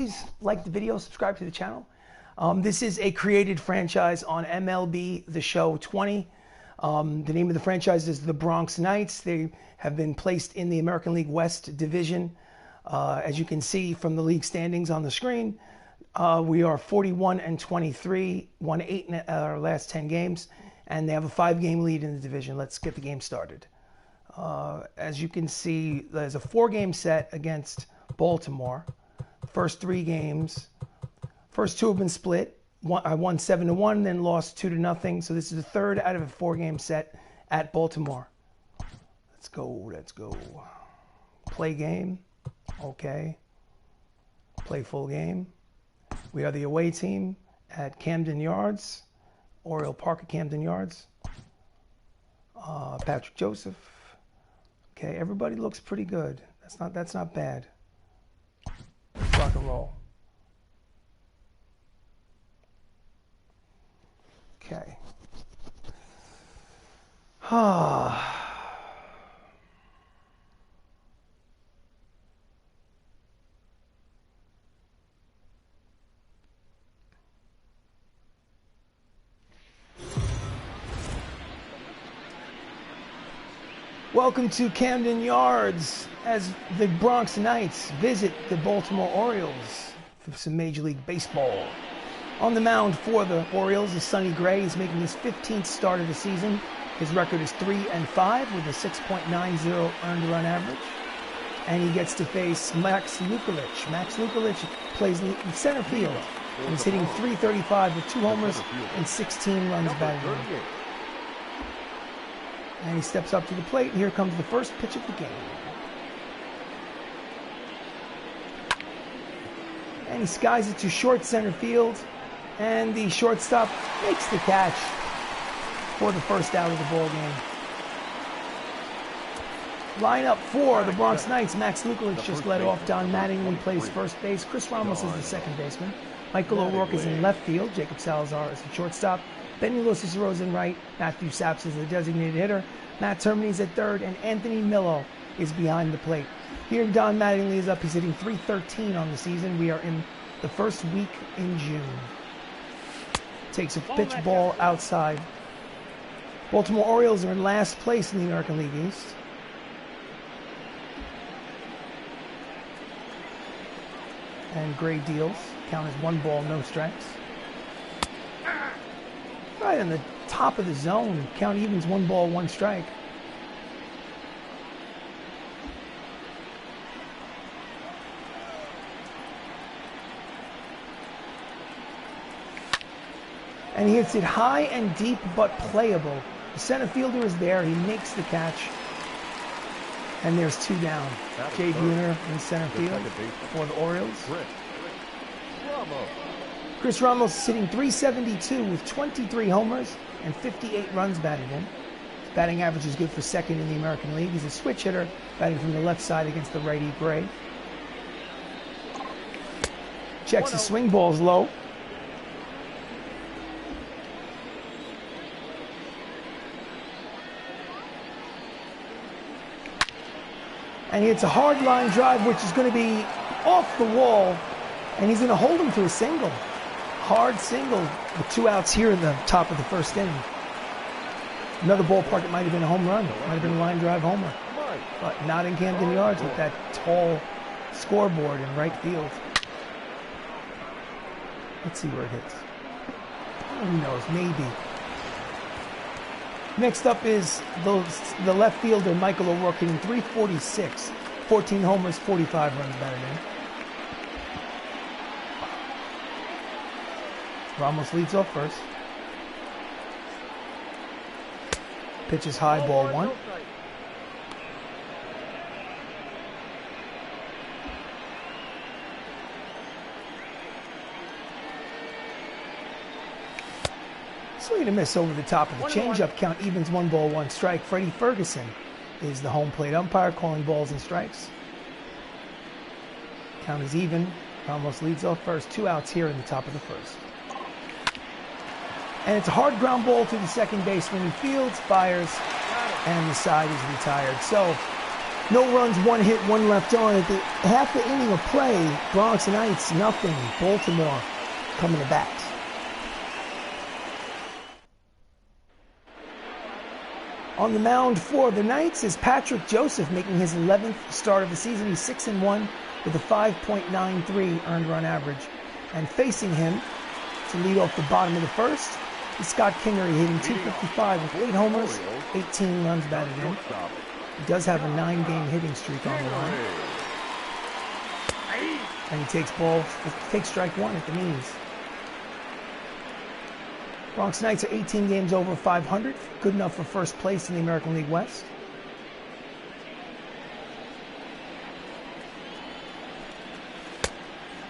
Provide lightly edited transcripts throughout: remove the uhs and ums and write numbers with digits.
Please like the video, subscribe to the channel. This is a created franchise on MLB The Show 20. The name of the franchise is the Bronx Knights. They have been placed in the American League West Division. As you can see from the league standings on the screen, we are 41-23, won 8 in our last 10 games, and they have a 5-game lead in the division. Let's get the game started. As you can see, there's a 4-game set against Baltimore. First 3 games, first 2 have been split. I won 7-1, then lost 2-0. So this is the 3rd out of a 4-game set at Baltimore. Let's go. Play game. Okay. Play full game. We are the away team at Camden Yards, Oriole Park at Camden Yards. Patrick Joseph. Okay, everybody looks pretty good. That's not bad. Rock and roll. Okay. Welcome to Camden Yards as the Bronx Knights visit the Baltimore Orioles for some Major League Baseball. On the mound for the Orioles is Sonny Gray. He's making his 15th start of the season. His record is 3-5 with a 6.90 earned run average. And he gets to face Max Lukulich. Max Lukulich plays in center field. And he's hitting .335 with 2 homers and 16 runs batted in. And he steps up to the plate, and here comes the first pitch of the game. And he skies it to short center field, and the shortstop makes the catch for the first out of the ball game. Lineup for the Bronx Knights: Max Lukulich just led off. Don Mattingly plays first base. Chris Ramos is the second baseman. Michael O'Rourke is in left field. Jacob Salazar is the shortstop. Benny Cicero is in right. Matthew Saps is the designated hitter. Matt Termini's at third, and Anthony Millo is behind the plate. Here, Don Mattingly is up. He's hitting .313 on the season. We are in the first week in June. Takes a pitch ball outside. Baltimore Orioles are in last place in the American League East. And Gray deals. Count is 1 ball, no strikes. Right on the top of the zone. Count evens 1 ball, 1 strike. And he hits it high and deep, but playable. The center fielder is there. He makes the catch. And there's 2 down. Jay Buhner in center field for the Orioles. Chris Ramos is sitting .372 with 23 homers and 58 runs batted in. His batting average is good for second in the American League. He's a switch hitter, batting from the left side against the righty Gray. Checks the swing, ball's low. And he hits a hard line drive, which is going to be off the wall, and he's going to hold him to a single. Hard single with 2 outs here in the top of the first inning. Another ballpark, it might have been a home run. It might have been a line drive homer. But not in Camden Yards with that tall scoreboard in right field. Let's see where it hits. Who knows? Maybe. Next up is the left fielder, Michael O'Rourke, hitting .346. 14 homers, 45 runs batted in. Ramos leads off first. Pitch is high, ball 1. Swing and a miss over the top of the changeup. Count evens 1 ball, 1 strike. Freddie Ferguson is the home plate umpire, calling balls and strikes. Count is even. Ramos leads off first. 2 outs here in the top of the first. And it's a hard ground ball to the second baseman. He fields, fires, and the side is retired. So No runs, one hit, one left on. At the half the inning of play, Bronx Knights, nothing. Baltimore coming to bat. On the mound for the Knights is Patrick Joseph, making his 11th start of the season. He's 6-1 with a 5.93 earned run average. And facing him to lead off the bottom of the first is Scott Kingery, hitting .255 with 8 homers, 18 runs batted in. He does have a 9-game hitting streak on the line. And he takes strike one at the knees. Bronx Knights are 18 games over 500, good enough for first place in the American League West.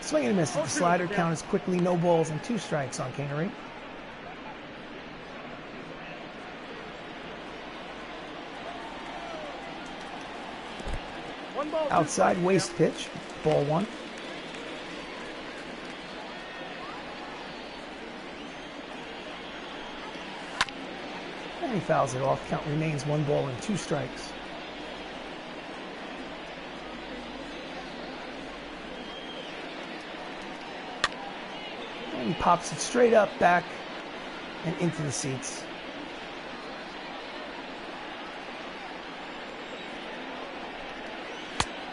Swing and a miss at the slider, count is quickly no balls and 2 strikes on Kingery. Outside waste pitch, ball 1. And he fouls it off. Count remains 1 ball and 2 strikes. And he pops it straight up, back, and into the seats.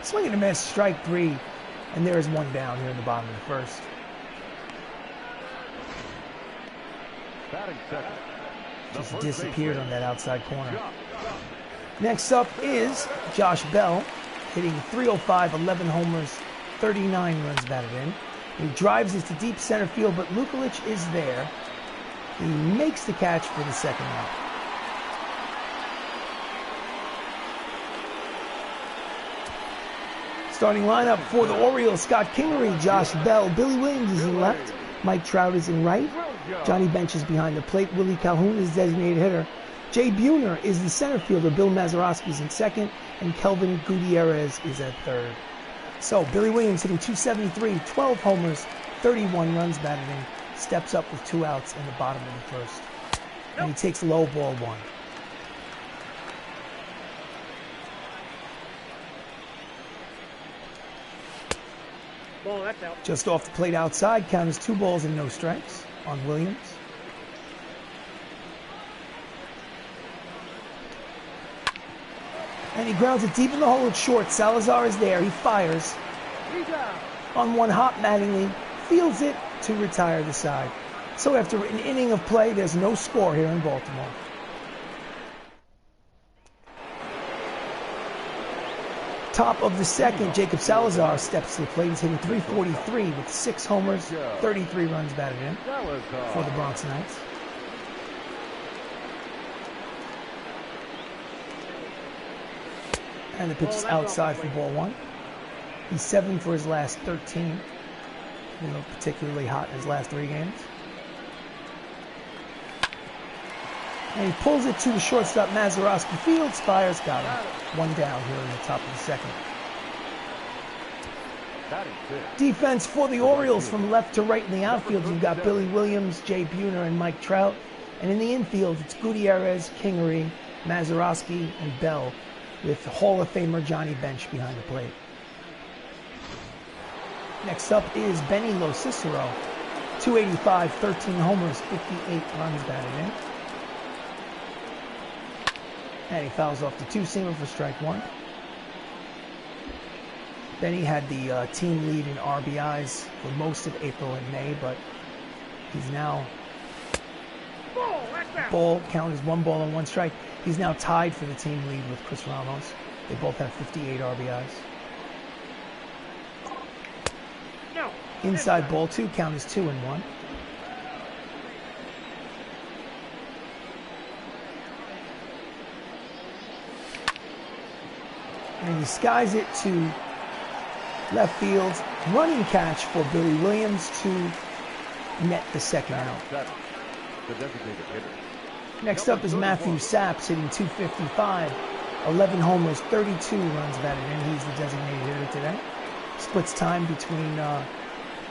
Swing and a miss, strike 3, and there is 1 down here in the bottom of the first. Just disappeared on that outside corner. Next up is Josh Bell, hitting .305, 11 homers, 39 runs batted in. He drives it to deep center field, but Lukulich is there. He makes the catch for the second out. Starting lineup for the Orioles: Scott Kingery, Josh Bell, Billy Williams is in left, Mike Trout is in right, Johnny Bench is behind the plate, Willie Calhoun is designated hitter, Jay Buhner is the center fielder, Bill Mazeroski is in second, and Kelvin Gutierrez is at third. So Billy Williams hitting .273, 12 homers, 31 runs batted in, steps up with 2 outs in the bottom of the first, and he takes low ball 1. Just off the plate outside, count is 2 balls and no strikes on Williams. And he grounds it deep in the hole at short. Salazar is there. He fires on one hop. Mattingly fields it to retire the side. So after an inning of play, there's no score here in Baltimore. Top of the second, Jacob Salazar steps to the plate. He's hitting .343 with 6 homers, 33 runs batted in for the Bronx Knights. And the pitch is outside for ball 1. He's 7 for his last 13. Particularly hot in his last 3 games. And he pulls it to the shortstop, Mazeroski. Fields, fires, got him. 1 down here in the top of the second. Defense for the Orioles from left to right in the outfield. You've got Billy Williams, Jay Buhner, and Mike Trout. And in the infield, it's Gutierrez, Kingery, Mazeroski, and Bell, with Hall of Famer Johnny Bench behind the plate. Next up is Benny Locicero, .285, 13 homers, 58 runs batted in. And he fouls off the 2-seamer for strike 1. Benny had the team lead in RBIs for most of April and May, but he's now ball count is 1 ball and 1 strike. He's now tied for the team lead with Chris Ramos. They both have 58 RBIs. Inside ball 2, count is 2-1. And he skies it to left field. Running catch for Billy Williams to net the second out. Next up is Matthew Saps, hitting .255, 11 homers, 32 runs batted in. He's the designated hitter today. Splits time between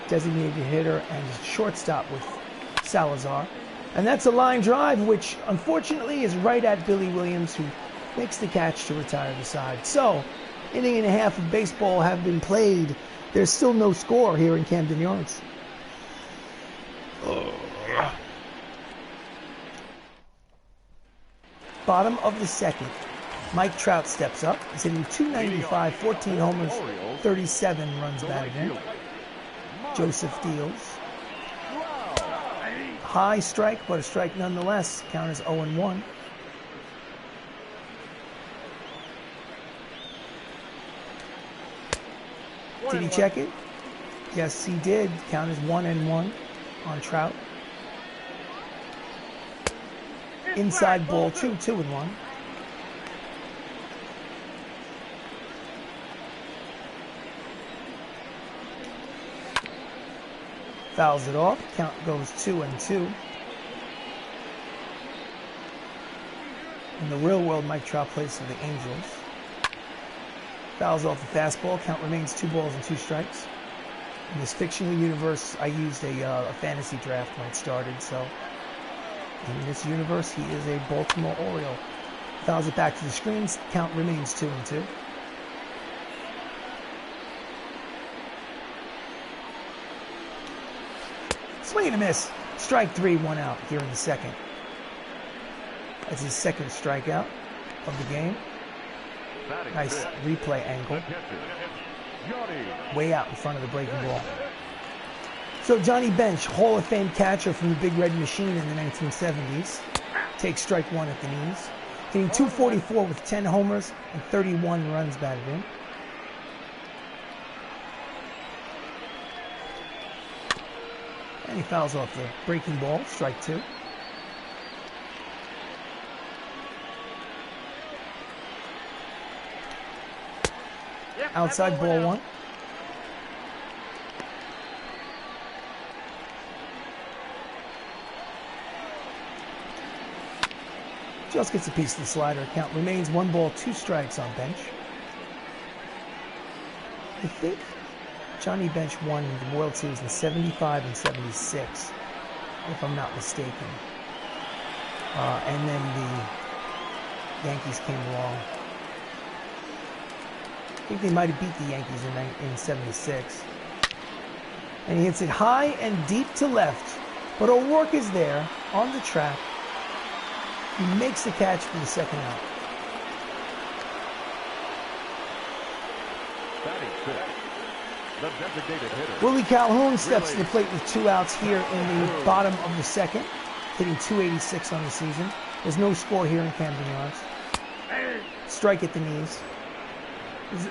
designated hitter and shortstop with Salazar. And that's a line drive, which unfortunately is right at Billy Williams, who makes the catch to retire the side. So inning and a half of baseball have been played. There's still no score here in Camden Yards. Bottom of the second. Mike Trout steps up. He's hitting .295, 14 homers, 37 runs batted in. Joseph deals. High strike, but a strike nonetheless. Count is 0-1. Did he check it? Yes, he did. Count is 1-1 on Trout. Inside ball 2-1. Fouls it off. Count goes 2-2. In the real world, Mike Trout plays for the Angels. Fouls off the fastball. Count remains 2 balls and 2 strikes. In this fictional universe, I used a fantasy draft when it started, so in this universe, he is a Baltimore Oriole. Fouls it back to the screens. Count remains 2-2. Swing and a miss. Strike 3, 1 out here in the second. That's his second strikeout of the game. Nice replay angle. Way out in front of the breaking ball. So Johnny Bench, Hall of Fame catcher from the Big Red Machine in the 1970s. Takes strike 1 at the knees. Hitting .244 with 10 homers and 31 runs batted in. And he fouls off the breaking ball, strike 2. Outside ball 1. Just gets a piece of the slider. Count remains 1 ball, 2 strikes on Bench. I think Johnny Bench won the World Series in 75 and 76, if I'm not mistaken. And then the Yankees came along. I think they might have beat the Yankees in 76. And he hits it high and deep to left. But O'Rourke is there on the track. He makes the catch for the second out. The designated hitter. Willie Calhoun steps to the plate with 2 outs here in the bottom of the second, hitting .286 on the season. There's no score here in Camden Yards. Strike at the knees.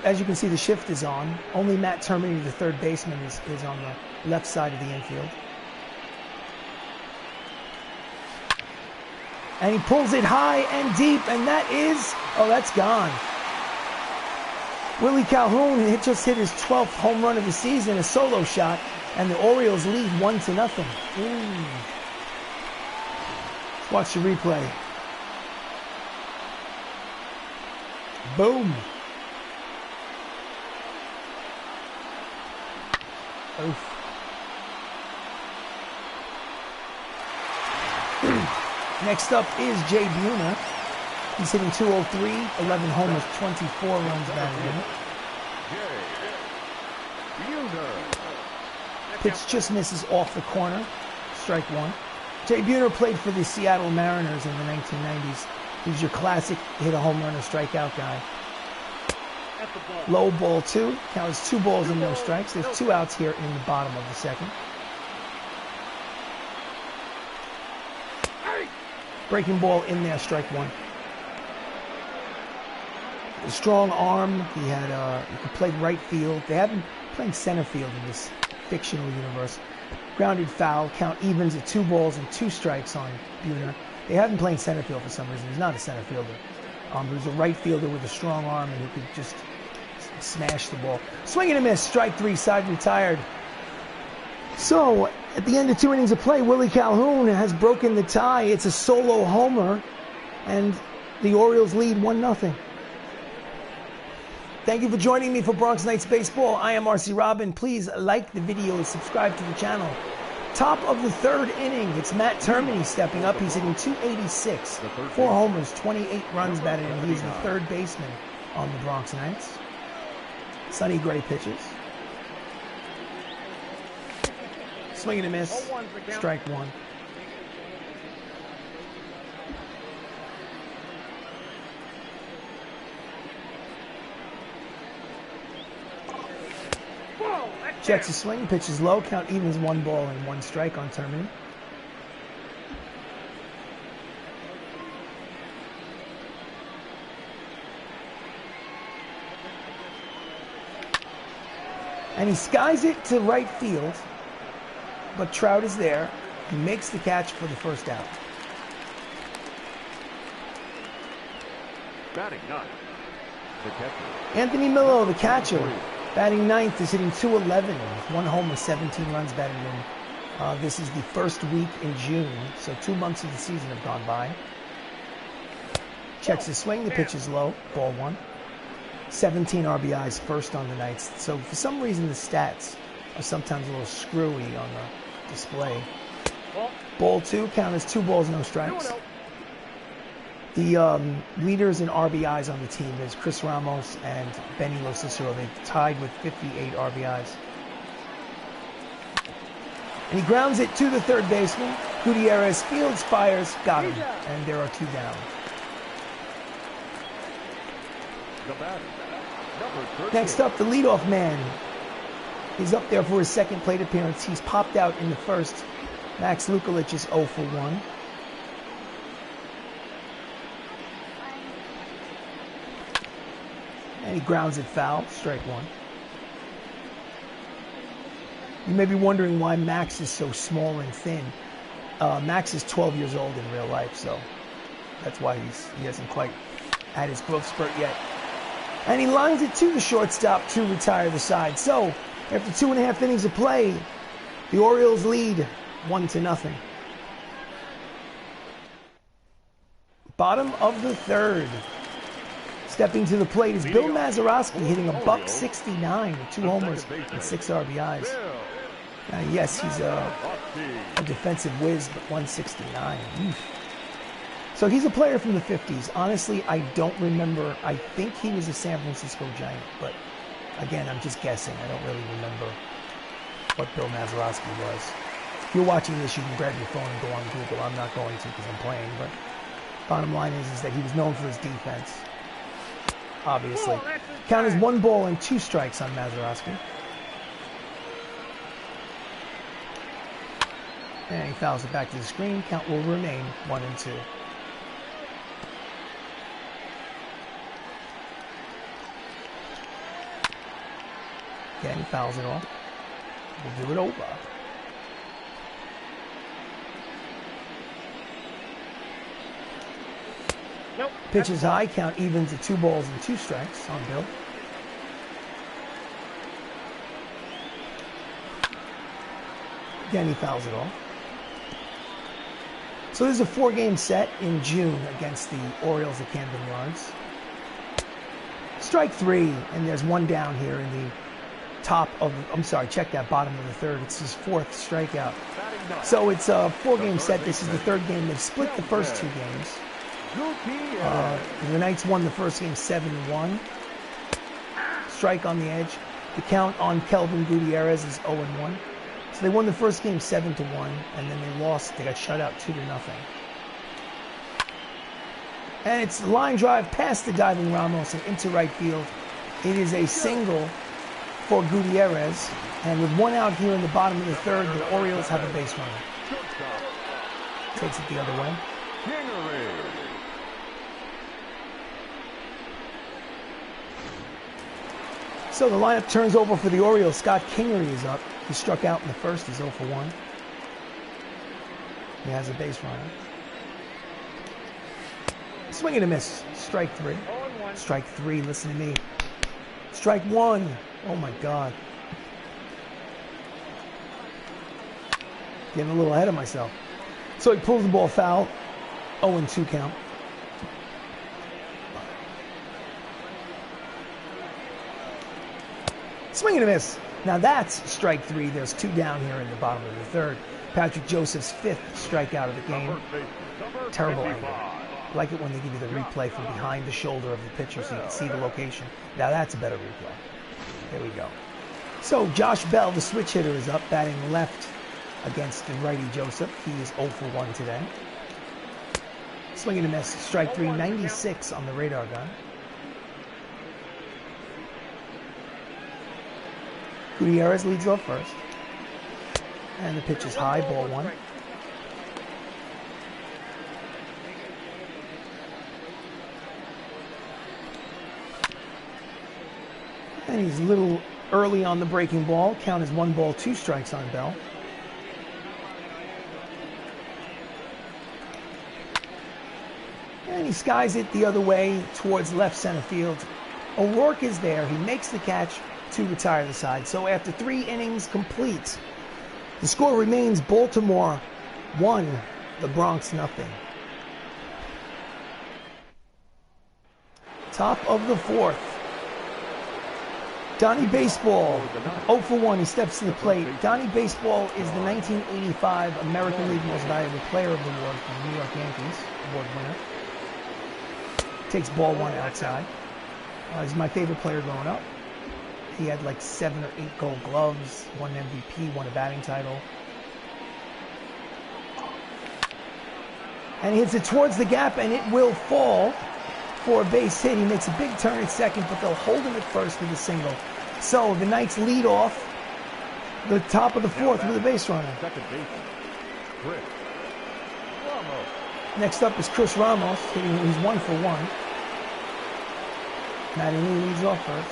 As you can see, the shift is on. Only Matt Termini, the third baseman, is on the left side of the infield. And he pulls it high and deep, and that is, oh, that's gone. Willie Calhoun just hit his 12th home run of the season, a solo shot, and the Orioles lead 1-0. Let's watch the replay. Boom. Oof. Next up is Jay Buhner. He's hitting .203, 11 homers, 24 runs batted in. Pitch just misses off the corner. Strike 1. Jay Buhner played for the Seattle Mariners in the 1990s. He's your classic hit a home run or strikeout guy. Low ball 2. Count is 2 balls and no strikes. There's 2 outs here in the bottom of the second. Breaking ball in there, strike 1. A strong arm. He could play right field. They haven't played center field in this fictional universe. Grounded foul. Count evens at 2 balls and 2 strikes on Buhner. They haven't played center field for some reason. He's not a center fielder. He's a right fielder with a strong arm and who could just smash the ball. Swing and a miss. Strike 3. Side retired. So, at the end of 2 innings of play, Willie Calhoun has broken the tie. It's a solo homer, and the Orioles lead 1-0. Thank you for joining me for Bronx Nights Baseball. I am RC Robbin. Please like the video and subscribe to the channel. Top of the 3rd inning, it's Matt Termini stepping up. He's hitting .286, 4 homers, 28 runs batted in. He's the 3rd baseman on the Bronx Nights. Sonny Gray pitches. Swing and a miss. Strike one. Checks his swing, pitches low, count evens 1 ball and 1 strike on terminating. And he skies it to right field, but Trout is there. He makes the catch for the first out. Batting ninth, the catcher. Anthony Millo, the catcher, batting ninth, is hitting .211 with 1 homer, 17 runs batted in. This is the first week in June, so 2 months of the season have gone by. Checks his swing, the pitch is low, ball 1. 17 RBIs, first on the night. So for some reason the stats are sometimes a little screwy on the display. Ball 2, count as 2 balls, no strikes. The leaders in RBIs on the team is Chris Ramos and Benny Locicero. They've tied with 58 RBIs. And he grounds it to the third baseman. Gutierrez fields, fires, got him. And there are 2 down. Next up, the leadoff man is up there for his second plate appearance. He's popped out in the first. Max Lukulich is 0 for 1. And he grounds it foul, strike 1. You may be wondering why Max is so small and thin. Max is 12 years old in real life, so that's why he hasn't quite had his growth spurt yet. And he lines it to the shortstop to retire the side. So, after 2.5 innings of play, the Orioles lead 1-0. Bottom of the third. Stepping to the plate is Bill Mazeroski, hitting a .169 with 2 homers and 6 RBIs. Yes, he's a defensive whiz, but 169. So he's a player from the 50s. Honestly, I don't remember. I think he was a San Francisco Giant, but again, I'm just guessing. I don't really remember what Bill Mazeroski was. If you're watching this, you can grab your phone and go on Google. I'm not going to because I'm playing, but bottom line is that he was known for his defense, obviously. Count is 1 ball and 2 strikes on Mazeroski. And he fouls it back to the screen. Count will remain 1-2. Again, he fouls it off. We'll do it over. Nope. Pitch is high, count evens at 2 balls and 2 strikes on Bill. Again, he fouls it off. So there's a 4-game set in June against the Orioles at Camden Yards. Strike 3, and there's 1 down here in the top of, check that bottom of the third. It's his 4th strikeout. So it's a 4-game set. This is the 3rd game. They've split the first 2 games. The Knights won the first game 7-1. Strike on the edge. The count on Kelvin Gutierrez is 0-1. So they won the first game 7-1, and then they lost. They got shut out 2-0. And it's the line drive past the diving Ramos and into right field. It is a single for Gutierrez, and with 1 out here in the bottom of the third, the Orioles have a base runner. Takes it the other way. So the lineup turns over for the Orioles. Scott Kingery is up. He struck out in the first. He's 0 for 1. He has a base runner. Swing and a miss. Strike 3. Strike 3. Listen to me. Strike 1. Oh my God. Getting a little ahead of myself. So he pulls the ball foul. 0-2 count. Swing and a miss. Now that's strike 3. There's 2 down here in the bottom of the third. Patrick Joseph's 5th strikeout of the game. Terrible angle. I like it when they give you the replay from behind the shoulder of the pitcher so you can see the location. Now that's a better replay. There we go. So Josh Bell, the switch hitter, is up, batting left against the righty Joseph. He is 0 for 1 today. Swing and a miss. Strike 3, 96 on the radar gun. Gutierrez leads off first. And the pitch is high, ball 1. And he's a little early on the breaking ball. Count is 1 ball, 2 strikes on Bell. And he skies it the other way towards left center field. O'Rourke is there. He makes the catch to retire the side. So after 3 innings complete, the score remains Baltimore 1, the Bronx nothing. Top of the 4th. Donnie Baseball, 0 for 1, he steps to the plate. Donnie Baseball is the 1985 American League Most Valuable Player of the Award from the New York Yankees, award winner. Takes ball 1 outside. He's my favorite player growing up. He had like 7 or 8 gold gloves, won an MVP, won a batting title. And he hits it towards the gap, and it will fall for a base hit. He makes a big turn at second, but they'll hold him at first with a single. So the Knights lead off the top of the 4th with a base runner. Next up is Chris Ramos, hitting. He's 1 for 1. Matty Lee leads off first.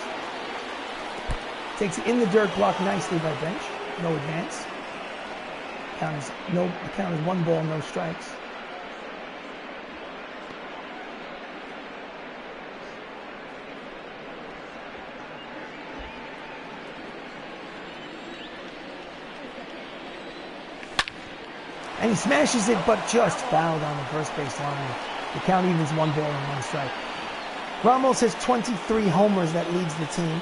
Takes it in the dirt, blocked nicely by Bench. No advance. Count is 1 ball, no strikes. And he smashes it, but just fouled on the first base line. The count evens 1 ball and 1 strike. Ramos has 23 homers. That leads the team.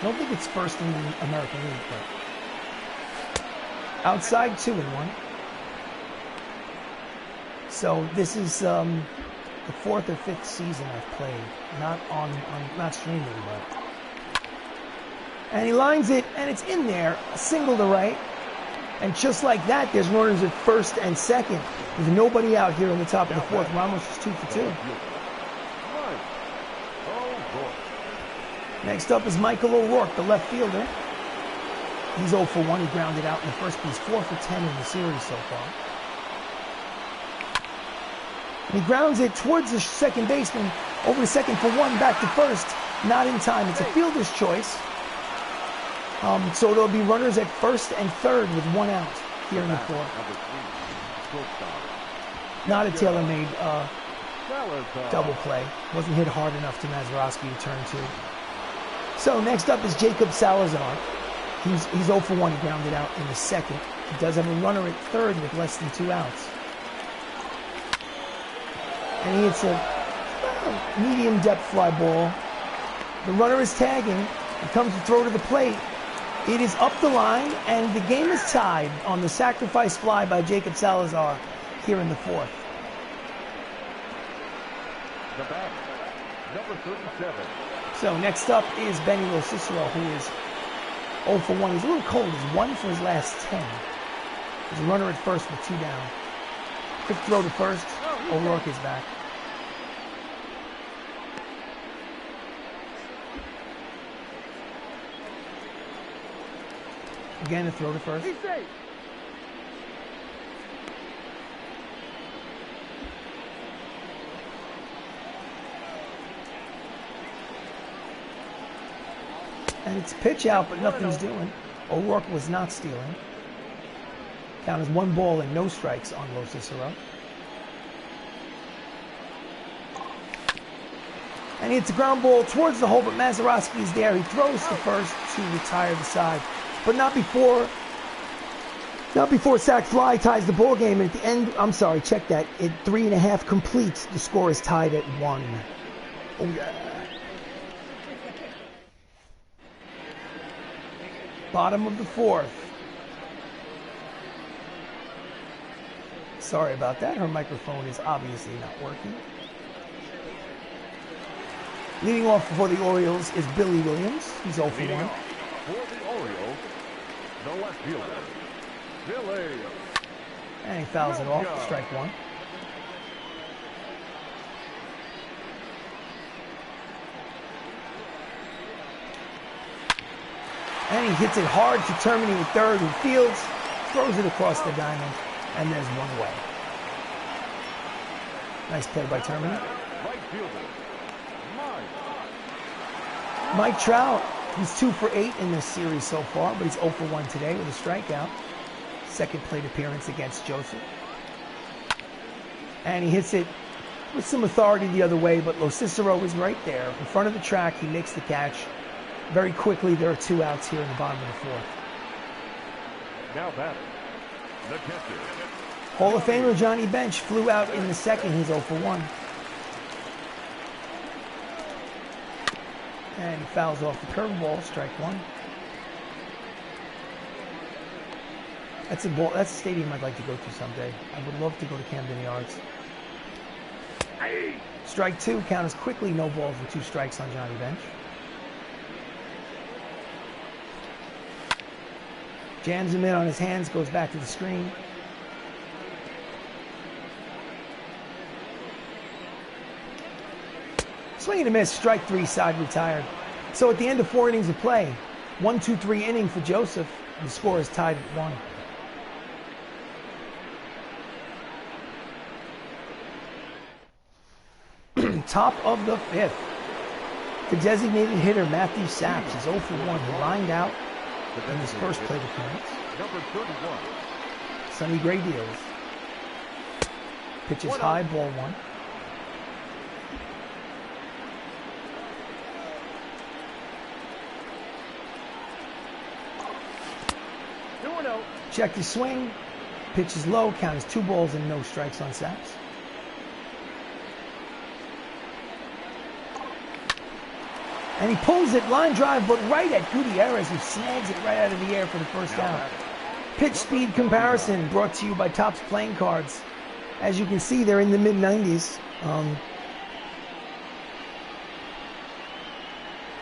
I don't think it's first in the American League, but outside 2 and 1. So this is the 4th or 5th season I've played, not streaming, but. And he lines it, and it's in there, a single to right. And just like that, there's runners at first and second. There's nobody out here in the top of the 4th. Ramos is 2 for 2. Next up is Michael O'Rourke, the left fielder. He's 0 for 1. He grounded out in the first piece, 4 for 10 in the series so far. And he grounds it towards the second baseman, over to second for 1, back to first. Not in time. It's a fielder's choice. So there'll be runners at first and third with 1 out here in the 4th. Not a tailor-made double play. Wasn't hit hard enough to Mazeroski to turn 2. So next up is Jacob Salazar. He's 0 for 1. He grounded out in the second. He does have a runner at third with less than 2 outs. And he hits a medium depth fly ball. The runner is tagging. He comes to throw to the plate. It is up the line, and the game is tied on the sacrifice fly by Jacob Salazar here in the 4th. The back, number 37. So next up is Benny Cicero, who is 0 for 1. He's a little cold. He's 1 for his last 10. There's a runner at first with 2 down. Quick throw to first. O'Rourke is back. Again, a throw to first. And it's pitch out, but nothing's doing. O'Rourke was not stealing. Count is 1 ball and no strikes on Lo Cicero. And it's a ground ball towards the hole, but Mazeroski is there. He throws to first to retire the side. But not before sac fly ties the ball game. And at the end, I'm sorry, check that. At 3.5 complete, the score is tied at 1. Oh yeah. Bottom of the 4th. Sorry about that. Her microphone is obviously not working. Leading off for the Orioles is Billy Williams. He's 0 for 1. For the Orioles, the left fielder, Billy. And he fouls it off. Strike 1. And he hits it hard to Termini with third, who fields, throws it across the diamond, and there's one away. Nice play by Termini. Right fielder, Mike Trout, he's 2 for 8 in this series so far, but he's 0 for 1 today with a strikeout. Second plate appearance against Joseph. And he hits it with some authority the other way, but Lo Cicero is right there in front of the track. He makes the catch. Very quickly, there are 2 outs here in the bottom of the 4th. now batting, the catcher. Hall of Famer Johnny Bench flew out in the second. He's 0 for 1. And he fouls off the curveball, strike 1. That's a ball. That's a stadium I'd like to go to someday. I would love to go to Camden Yards. Strike 2, count as quickly, no balls with 2 strikes on Johnny Bench. Jams him in on his hands, goes back to the screen. Swing and a miss, strike 3, side retired. So at the end of 4 innings of play, 1-2-3 inning for Joseph, and the score is tied at 1. Top of the 5th. The designated hitter, Matthew Saps, is 0 for 1. He lined out in his first plate appearance. Number 31. Sonny Gray deals. Pitches high, ball 1. Check his swing. Pitches low, count is 2 balls and no strikes on Saps. And he pulls it, line drive, but right at Gutierrez, who snags it right out of the air for the first out. Pitch speed comparison brought to you by Topps Playing Cards. As you can see, they're in the mid-90s.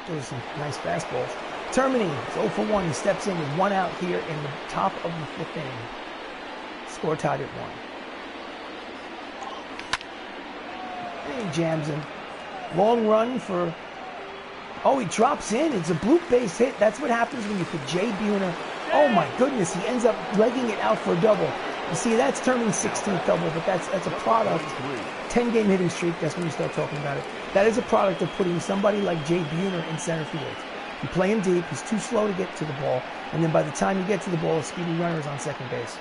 Those are some nice fastballs. Termini is 0 for 1. He steps in with 1 out here in the top of the 5th inning. Score tied at 1. And he jams him. Long run for... Oh, he drops in. It's a bloop base hit. That's what happens when you put Jay Buhner. Oh my goodness, he ends up legging it out for a double. You see, that's Termini's 16th double, but that's a product. 10-game hitting streak, that's when you start talking about it. That is a product of putting somebody like Jay Buhner in center field. You play him deep, he's too slow to get to the ball, and then by the time you get to the ball, a speedy runner is on second base.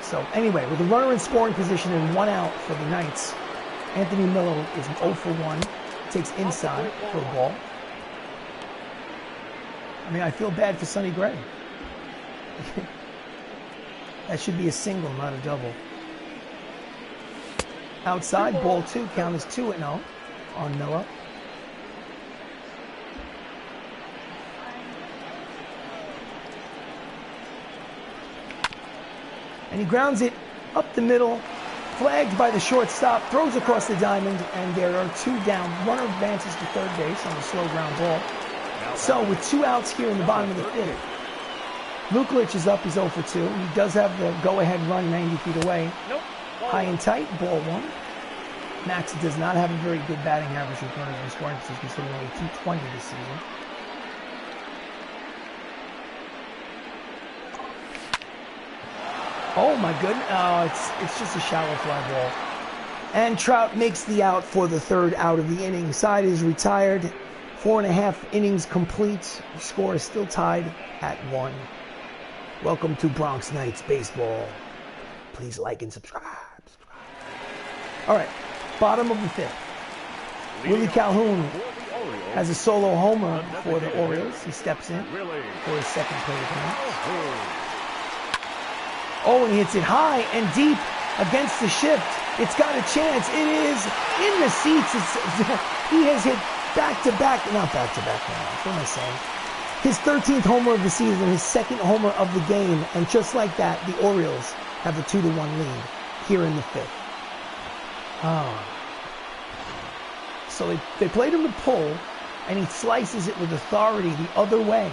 So anyway, with a runner in scoring position and 1 out for the Knights, Anthony Miller is 0 for 1. Takes inside for a ball. I mean, I feel bad for Sonny Gray. That should be a single, not a double. Outside, ball 2, count is 2-0 on Miller. And he grounds it up the middle, flagged by the shortstop, throws across the diamond, and there are 2 down. Runner advances to third base on the slow ground ball. So with 2 outs here in the bottom of the 5th, Lukelich is up, he's 0 for 2. He does have the go-ahead run 90 feet away. High and tight, ball 1. Max does not have a very good batting average with runners in scoring position, considering only 220 this season. Oh my goodness, it's just a shallow fly ball. And Trout makes the out for the 3rd out of the inning. Side is retired, 4.5 innings complete. The score is still tied at 1. Welcome to Bronx Knights Baseball. Please like and subscribe. All right, bottom of the 5th. Willie Calhoun has a solo homer for the Orioles. He steps in for his second plate appearance. Oh, and he hits it high and deep against the shift. It's got a chance. It is in the seats. He has hit back-to-back, not back-to-back now. What am I saying? His 13th homer of the season, his second homer of the game, and just like that, the Orioles have a 2-1 lead here in the 5th. Oh. So they played him to pull, and he slices it with authority the other way.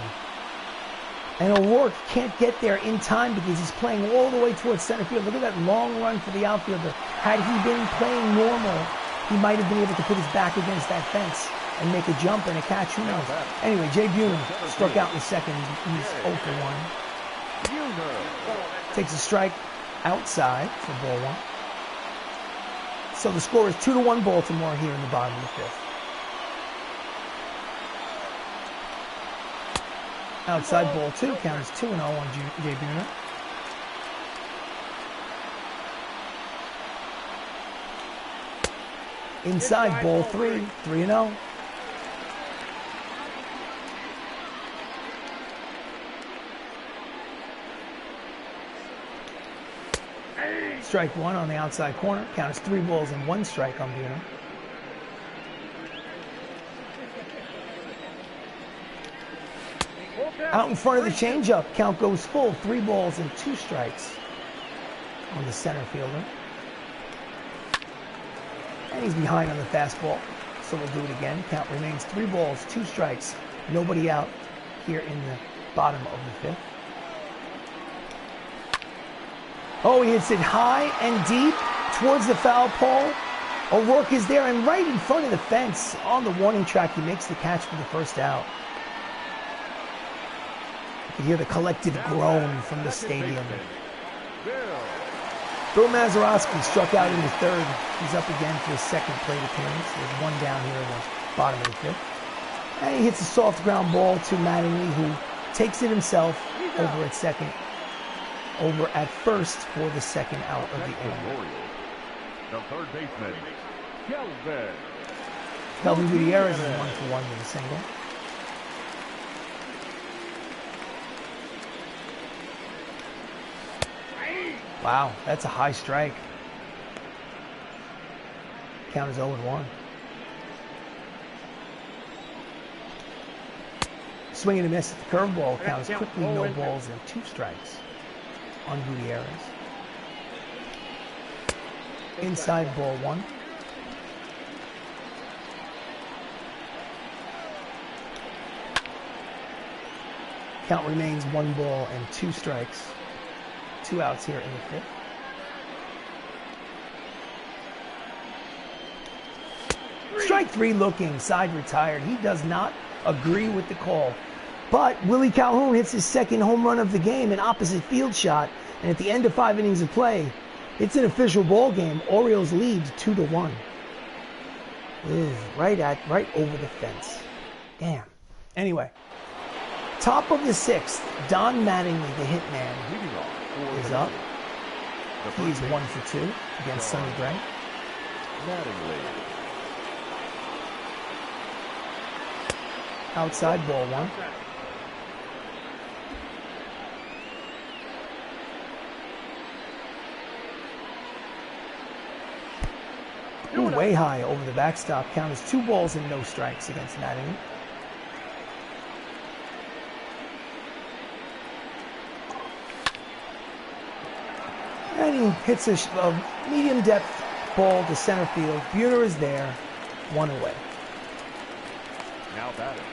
And O'Rourke can't get there in time because he's playing all the way towards center field. Look at that long run for the outfielder. Had he been playing normal, he might have been able to put his back against that fence and make a jump and a catch. Who knows? Anyway, Jay Buhner struck out in the second. He's 0 for 1. Takes a strike outside for ball 1. So the score is 2-1 Baltimore here in the bottom of the 5th. Outside ball 2, count is 2-0 on Jay Buhner. Inside ball 3, 3-0. Strike 1 on the outside corner. Count is 3 balls and 1 strike on Buhner. Out in front of the changeup, count goes full. 3 balls and 2 strikes on the center fielder. And he's behind on the fastball, so we'll do it again. Count remains 3 balls, 2 strikes. Nobody out here in the bottom of the 5th. Oh, he hits it high and deep towards the foul pole. O'Rourke is there, and right in front of the fence on the warning track, he makes the catch for the first out. You can hear the collective groan from the stadium. Bill Mazeroski struck out in the 3rd. He's up again for his 2nd plate appearance. There's 1 down here in the bottom of the 5th. And he hits a soft ground ball to Mattingly, who takes it himself over at second. Over at first for the 2nd out of the inning. The third baseman, Kelvin Gutierrez is 1 for 1 with a single. Wow, that's a high strike. Count is 0-1. Swing and a miss at the curveball. Count is quickly no balls and 2 strikes on Gutierrez. Inside ball 1. Count remains 1 ball and 2 strikes. 2 outs here in the 5th. Strike 3 looking, side retired. He does not agree with the call. But Willie Calhoun hits his 2nd home run of the game, an opposite field shot. And at the end of 5 innings of play, it's an official ball game. Orioles lead 2-1. Right over the fence. Damn. Anyway, top of the 6th, Don Mattingly, the hitman, is up. He's 1 for 2 against Sonny Gray. Outside ball 1. Ooh, way high over the backstop. Count is 2 balls and no strikes against Mattingly. And he hits a medium depth ball to center field. Buhner is there, 1 away. Now batting,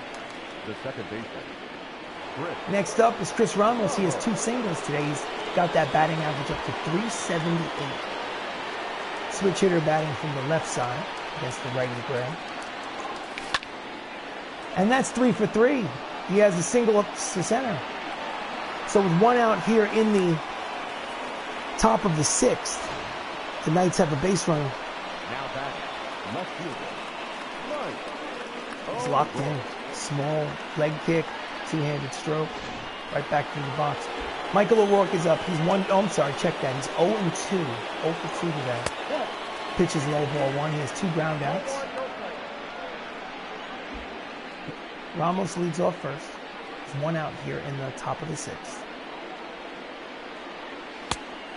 the 2nd baseman. Next up is Chris Ramos. He has 2 singles today. He's got that batting average up to 378. Switch hitter batting from the left side against the righty Gray. And that's 3 for 3. He has a single up to center. So with 1 out here in the top of the 6th, the Knights have a base runner. Now batting, left fielder. He's locked in. Small leg kick, 2-handed stroke, right back to the box. Michael O'Rourke is up. He's 1. Oh, I'm sorry. Check that. He's 0-2. 0 for 2 today. Pitches low ball 1. He has 2 ground outs. Ramos leads off first. There's 1 out here in the top of the 6th.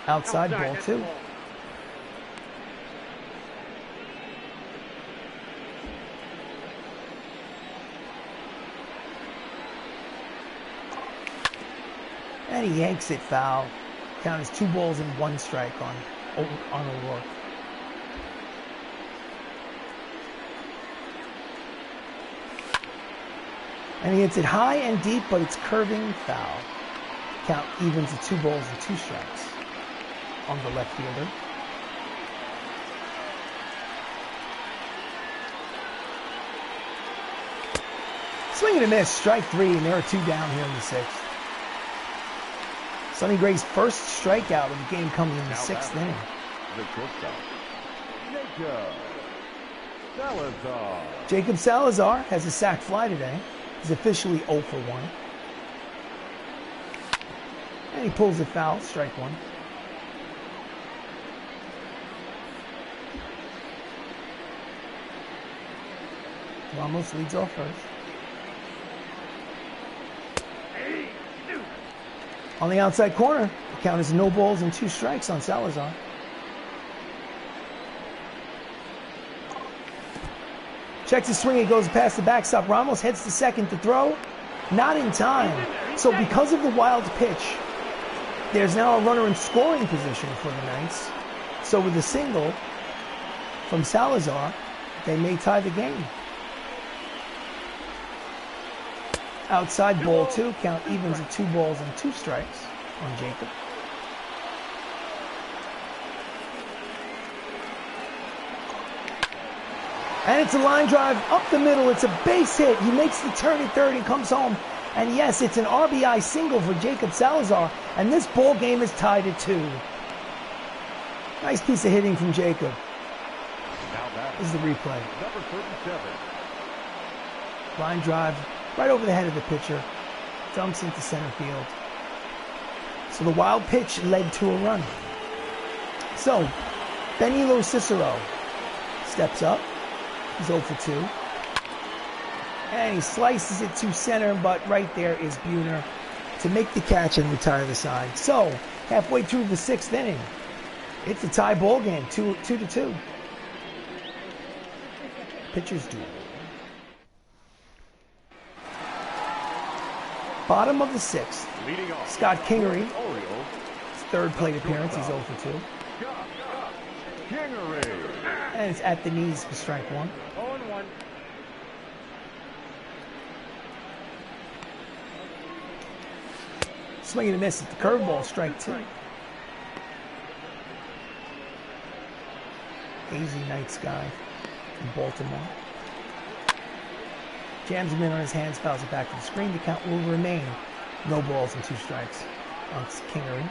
Outside ball 2. And he yanks it foul. Count is 2 balls and 1 strike on O'Rourke. And he hits it high and deep, but it's curving foul. Count evens at 2 balls and 2 strikes on the left fielder. Swing and a miss, strike 3, and there are 2 down here in the 6th. Sonny Gray's first strikeout of the game comes in the 6th inning. The shortstop, Jacob Salazar. Jacob Salazar has a sac fly today. He's officially 0 for 1. And he pulls it foul, strike 1. Ramos leads off first. On the outside corner, the count is no balls and 2 strikes on Salazar. Checks his swing, it goes past the backstop. Ramos heads to second to throw. Not in time. So because of the wild pitch, there's now a runner in scoring position for the Knights. So with a single from Salazar, they may tie the game. Outside ball 2, count evens at 2 balls and 2 strikes on Jacob. And it's a line drive up the middle. It's a base hit. He makes the turn at third and comes home. And yes, it's an RBI single for Jacob Salazar. And this ball game is tied at 2. Nice piece of hitting from Jacob. This is the replay. Number 37. Line drive right over the head of the pitcher. Dumps into center field. So the wild pitch led to a run. So Benilo Cicero steps up. He's 0 for 2. And he slices it to center, but right there is Buhner to make the catch and retire the side. So halfway through the 6th inning, it's a tie ball game, 2-2. Pitchers duel. Bottom of the 6th, Leading off, Scott Kingery, Orioles, his 3rd plate appearance, he's 0 for 2. Kingery. And it's at the knees for strike 1. 0-1. Swing and a miss at the curveball, strike 2. Easy Knights guy from Baltimore. Jams him in on his hands, fouls it back to the screen. The count will remain no balls and 2 strikes on Kingery.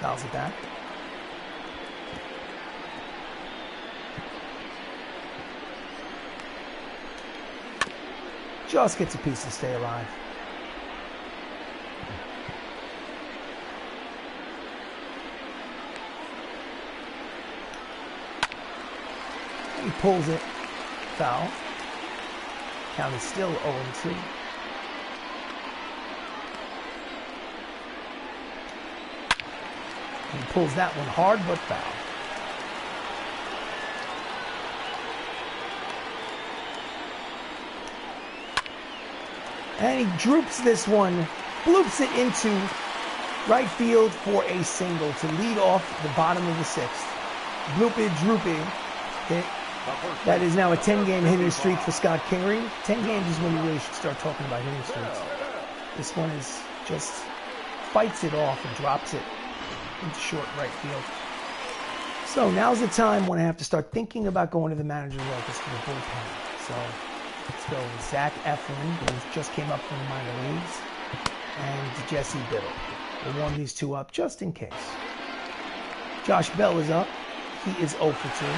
Fouls it back. Just gets a piece to stay alive. He pulls it, foul. Count is still 0-2. He pulls that one hard, but foul. And he droops this one, bloops it into right field for a single to lead off the bottom of the 6th. Bloopy, droopy hit. That is now a 10-game hitting streak for Scott Kingery. 10 games is when you really should start talking about hitting streaks. This one is just fights it off and drops it into short right field. So now's the time when I have to start thinking about going to the manager's office for the bullpen. So let's go with Zach Eflin, who just came up from the minor leagues, and Jesse Biddle. We'll warm these two up just in case. Josh Bell is up. He is 0 for 2.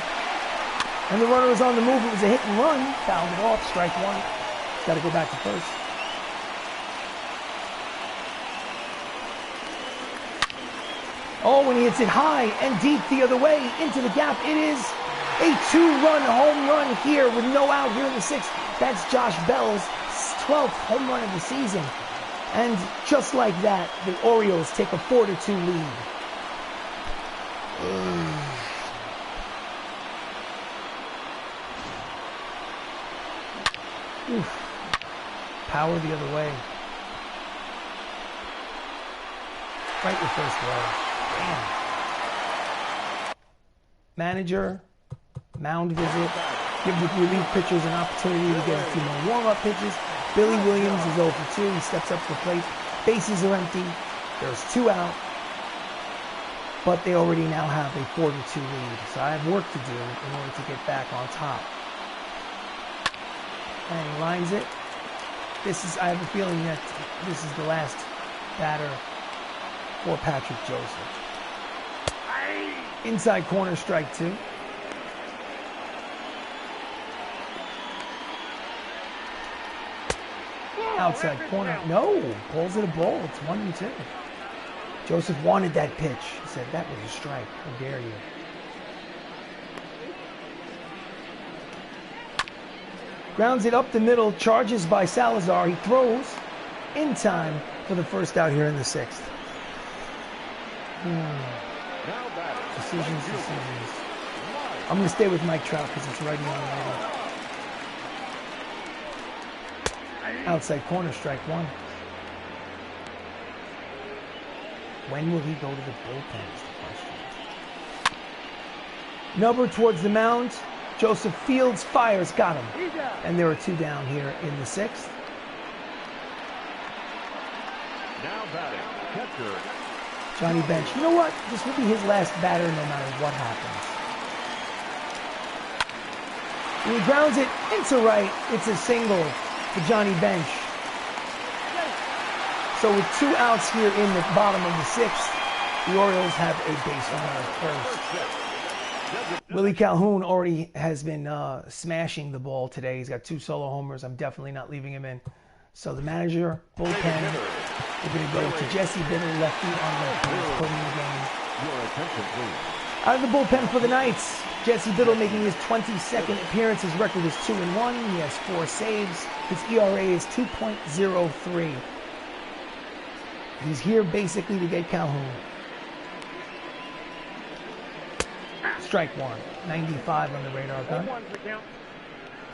And the runner was on the move. It was a hit and run. Fouled it off. Strike 1. Got to go back to first. Oh, and he hits it high and deep the other way into the gap. It is a 2-run home run here with no out here in the 6th. That's Josh Bell's 12th home run of the season. And just like that, the Orioles take a 4-2 lead. Oof. Power the other way. Right with first row. Damn. Manager Mound visit. Give the relief pitchers an opportunity to get a few more warm-up pitches. Billy Williams is 0 for 2. He steps up to the plate. Bases are empty. There's 2 out. But they already now have a 4-2 lead. So I have work to do in order to get back on top. And he lines it. I have a feeling that this is the last batter for Patrick Joseph. Inside corner, strike 2. Outside corner, no, calls it a ball. It's 1-2. Joseph wanted that pitch. He said that was a strike. How dare you? Grounds it up the middle, charges by Salazar. He throws in time for the first out here in the 6th. Decisions. I'm going to stay with Mike Trout because it's righty on righty. Outside corner, strike 1. When will he go to the bullpen is the question. Number towards the mound. Joseph Fields fires, got him. And there are 2 down here in the 6th. Now batting, catcher. Johnny Bench. You know what? This will be his last batter no matter what happens. And he grounds it into right. It's a single for Johnny Bench. So with 2 outs here in the bottom of the 6th, the Orioles have a base runner first. Willie Calhoun already has been smashing the ball today. He's got 2 solo homers. I'm definitely not leaving him in. So the manager, bullpen, we're going to go to Jesse Biddle, lefty on left field, putting the game. Your attention, please. Out of the bullpen for the Knights, Jesse Biddle making his 22nd appearance. His record is 2-1. He has 4 saves. His ERA is 2.03. He's here basically to get Calhoun. Strike 1. 95 on the radar gun.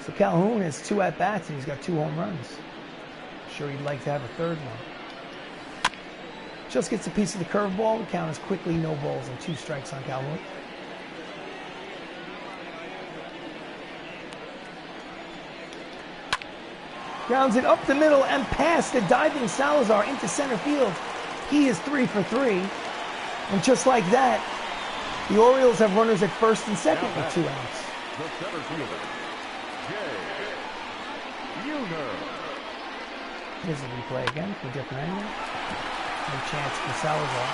So Calhoun has 2 at-bats and he's got 2 home runs. Sure he'd like to have a 3rd one. Just gets a piece of the curveball. The count is quickly no balls and 2 strikes on Calhoun. Grounds it up the middle and past the diving Salazar into center field. He is 3 for 3. And just like that, the Orioles have runners at first and second with 2 outs. The center fielder, Here's the replay again for a different angle. No chance for Salazar.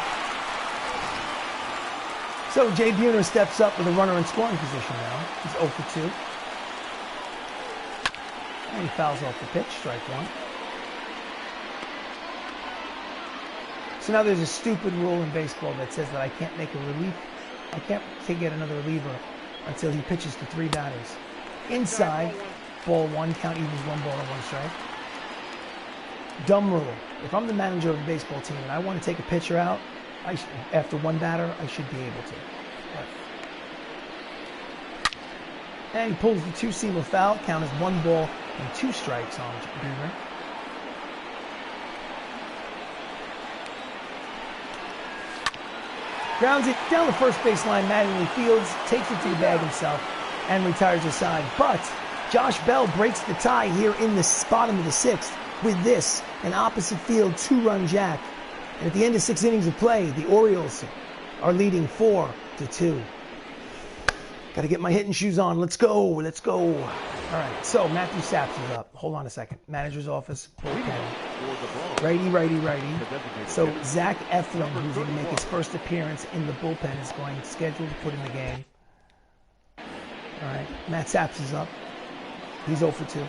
So Jay Buhner steps up with a runner in scoring position now. He's 0 for 2. And he fouls off the pitch, strike 1. So now there's a stupid rule in baseball that says that I can't make a relief. I can't get another reliever until he pitches to 3 batters. Inside, ball 1, count evens 1 ball and 1 strike. Dumb rule. If I'm the manager of a baseball team and I want to take a pitcher out, after 1 batter, I should be able to. But. And he pulls the 2-seamer foul. Count is 1 ball and 2 strikes on Buhner. Grounds it down the first baseline. Mattingly Fields takes it to the bag himself and retires his side. But Josh Bell breaks the tie here in the bottom of the 6th with this, an opposite field 2-run jack. And at the end of 6 innings of play, the Orioles are leading 4-2. Got to get my hitting shoes on. Let's go. Let's go. All right. So Matthew Saps is up. Hold on a second. Manager's office. Bullpen. Righty, righty, righty. So Zach Eflin, who's going to make his first appearance in the bullpen, is going scheduled to put in the game. All right. Matt Saps is up. He's 0 for 2.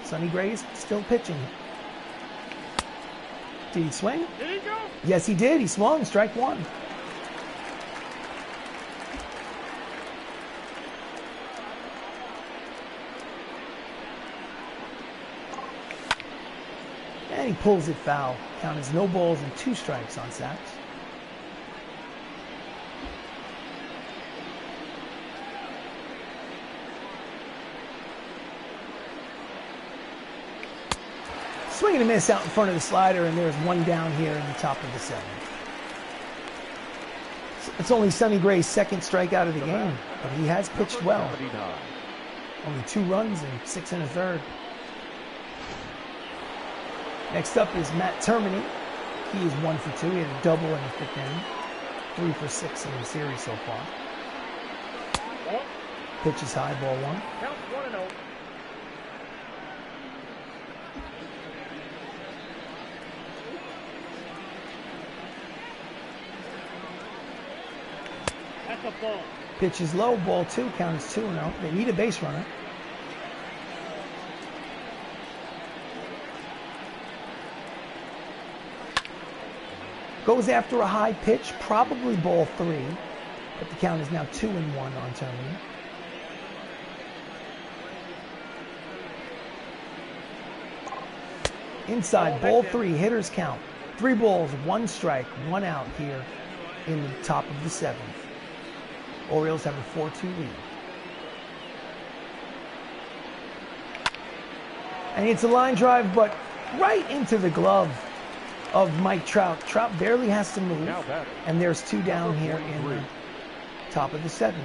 Sonny Gray's still pitching. Did he swing? Did he go? Yes, he did. He swung. Strike 1. And he pulls it foul. Count is no balls and 2 strikes on Saps. Swing and a miss out in front of the slider, and there's 1 down here in the top of the 7th. It's only Sonny Gray's 2nd strikeout of the game. but he has pitched well. 79. Only 2 runs and 6 1/3. Next up is Matt Termini. He is 1 for 2. He had a double in the 5th inning. 3 for 6 in the series so far. Pitch is high, ball 1. Count 1-0. That's a ball. Pitch is low, ball 2. Count is 2-0. They need a base runner. Goes after a high pitch, probably ball 3, but the count is now 2-1 on Termini. Inside, ball 3, hitters count. 3 balls, 1 strike, 1 out here in the top of the 7th. Orioles have a 4-2 lead. And it's a line drive, but right into the glove of Mike Trout. Trout barely has to move, and there's 2 down here in the top of the 7th.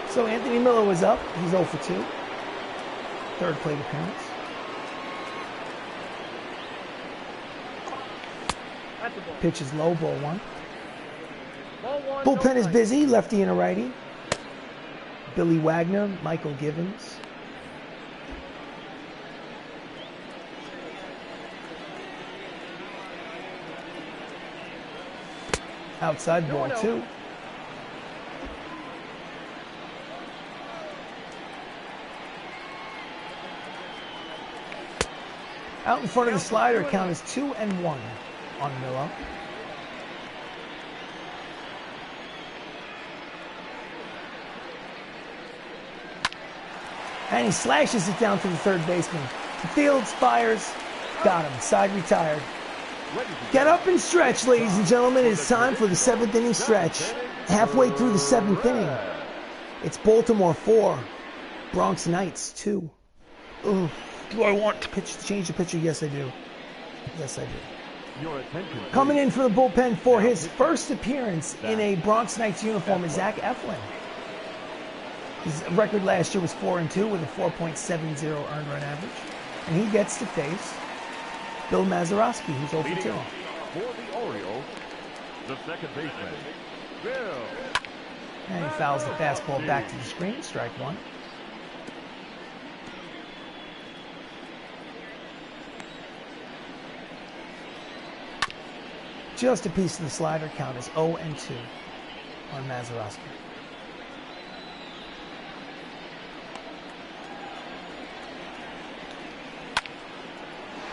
So Anthony Miller was up. He's 0 for 2. 3rd plate appearance. Pitch is low, ball 1. Ball 1. Bullpen is busy, lefty and a righty. Billy Wagner, Michael Givens. Outside, ball 2. Out in front of the slider, count is 2-1 on Miller. And he slashes it down to the 3rd baseman. Fields fires, got him. Side retired. Get up and stretch, ladies and gentlemen. It's time for the 7th inning stretch. Halfway through the 7th inning. It's Baltimore 4, Bronx Knights 2. Ooh, do I want to change the pitcher? Yes, I do. Yes, I do. Your attention. Coming in for the bullpen for his first appearance in a Bronx Knights uniform is Zach Eflin. His record last year was 4-2 with a 4.70 earned run average. And he gets to face Bill Mazeroski, who's 0 for 2. For the Orioles, the 2nd baseman, Bill. And he fouls the fastball back to the screen, strike 1. Just a piece of the slider, count is 0-2 on Mazeroski.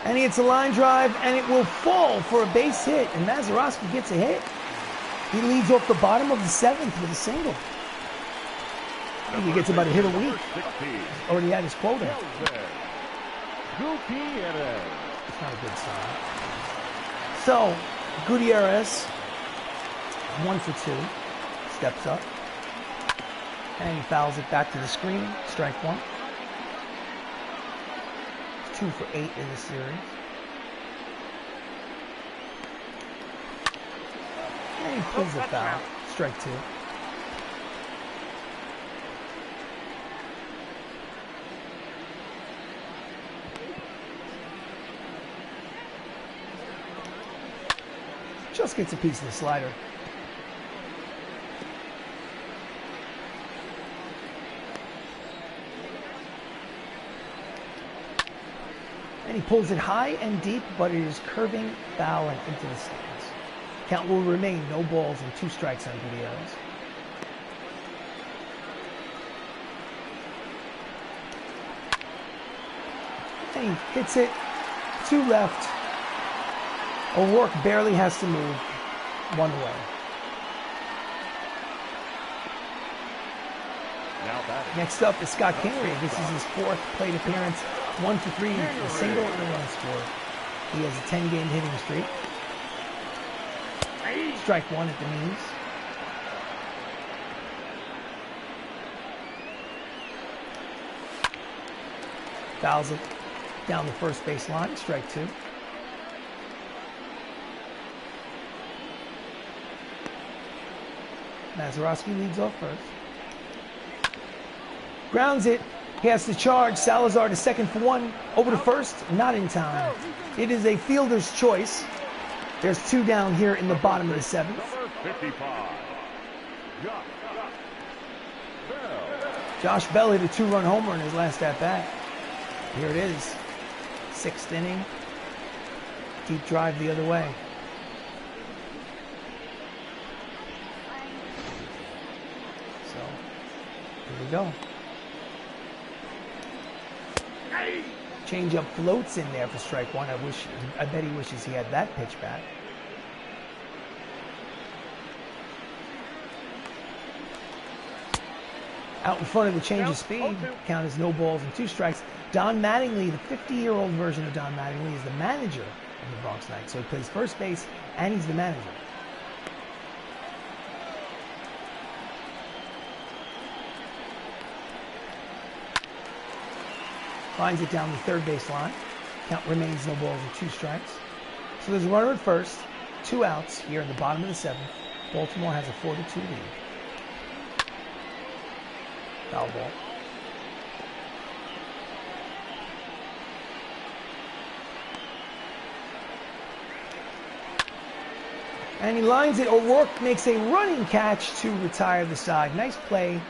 And it's a line drive, and it will fall for a base hit, and Mazeroski gets a hit. He leads off the bottom of the 7th with a single. I think he gets about a hit a week. Already had his quota. It's not a good sign. So, Gutierrez, 1 for 2, steps up, and he fouls it back to the screen, strike 1. 2 for 8 in the series. And he pulls a foul, strike 2. Just gets a piece of the slider. And he pulls it high and deep, but it is curving foul and into the stands. Count will remain, no balls and 2 strikes on Gutierrez. And he hits it, 2 left. O'Rourke barely has to move, 1 away. Next up is Scott Kingery. This is his 4th plate appearance. 1 for 3, a single and a run scored. He has a 10-game hitting streak. Strike 1 at the knees. Fouls it down the first base line. Strike 2. Mazeroski leads off first. Grounds it. He has to charge. Salazar to second for one. Over to first. Not in time. It is a fielder's choice. There's two down here in the bottom of the seventh. Number 55. Josh Bell hit a two-run homer in his last at-bat. Here it is. Sixth inning. Deep drive the other way. So, here we go. Changeup floats in there for strike one. I bet he wishes he had that pitch back. Out in front of the change of speed. Count as no balls and two strikes. Don Mattingly, the 50-year-old version of Don Mattingly, is the manager of the Bronx Knights. So he plays first base and he's the manager. Lines it down the third base line. Count remains no balls and two strikes. So there's a runner at first, two outs here in the bottom of the seventh. Baltimore has a 4-2 lead. Foul ball. And he lines it. O'Rourke makes a running catch to retire the side. Nice play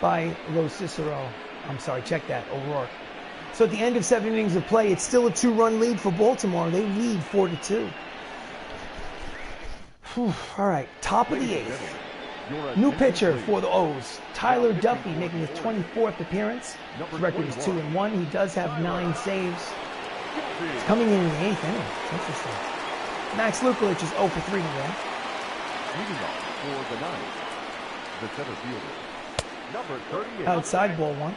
by Cicero. I'm sorry, check that, O'Rourke. So at the end of 7 innings of play, it's still a 2-run lead for Baltimore. They lead 4-2. All right, top of the eighth. New pitcher for the O's, Tyler Duffy, making his 24th appearance. His record is 2-1. He does have 9 saves. He's coming in the eighth inning. It's interesting. Max Lukelich is 0 for 3 today. Leading off for the ninth, the center fielder, number 38. Outside ball one.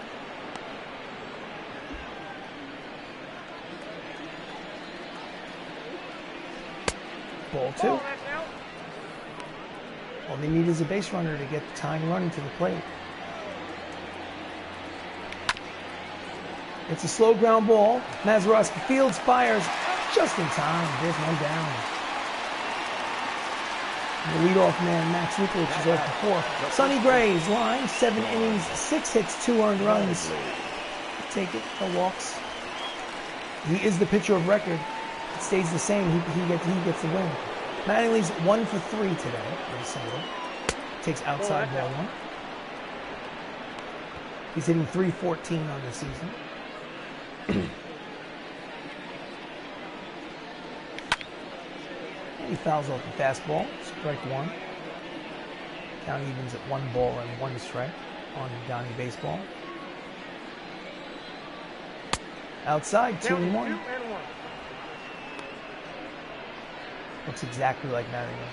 Ball two. All they need is a base runner to get the tying running to the plate. It's a slow ground ball. Mazeroski fields, fires just in time. There's no down. The leadoff man, Max Lukelich, is off the 4. Sonny Gray's line, 7 innings, 6 hits, 2 earned runs. Take it, no walks. He is the pitcher of record. It stays the same. He gets the win. Mattingly's 1 for 3 today with a single. Takes outside ball one. He's hitting .314 on the season. And he fouls off the fastball. Strike one. Count evens at 1 ball and 1 strike on Donnie baseball. Outside, 2-1. Looks exactly like Mattingly.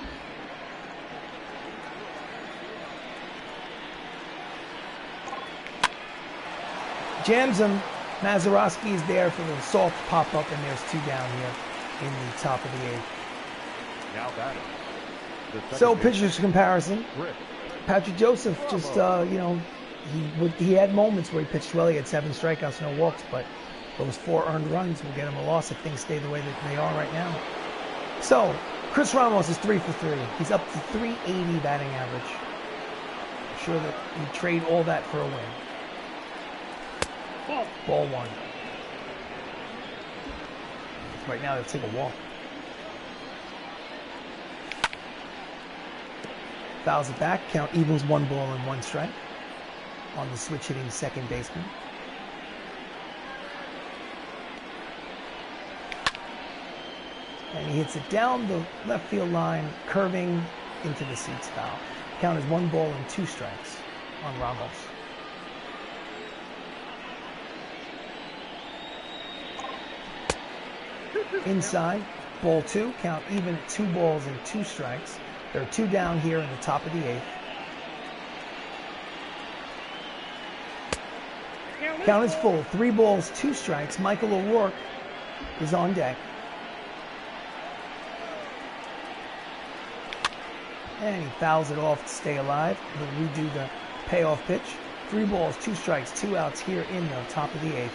Jams him. Mazeroski is there for the soft pop-up, and there's 2 down here in the top of the 8th. Now batting. So, pitchers comparison. Patrick Joseph just, he had moments where he pitched well. He had 7 strikeouts, no walks, but those 4 earned runs will get him a loss if things stay the way that they are right now. So, Chris Ramos is 3 for 3. He's up to .380 batting average. I'm sure that you trade all that for a win. Ball one. Right now, they'll take a walk. Fouls it back. Count evens 1 ball and 1 strike on the switch hitting second baseman. And he hits it down the left field line, curving into the seats foul. Count is 1 ball and 2 strikes on Ramos. Inside, ball 2. Count even at 2 balls and 2 strikes. There are 2 down here in the top of the 8th. Count is full. 3 balls, 2 strikes. Michael O'Rourke is on deck. And he fouls it off to stay alive. He'll redo the payoff pitch. 3 balls, 2 strikes, 2 outs here in the top of the 8th.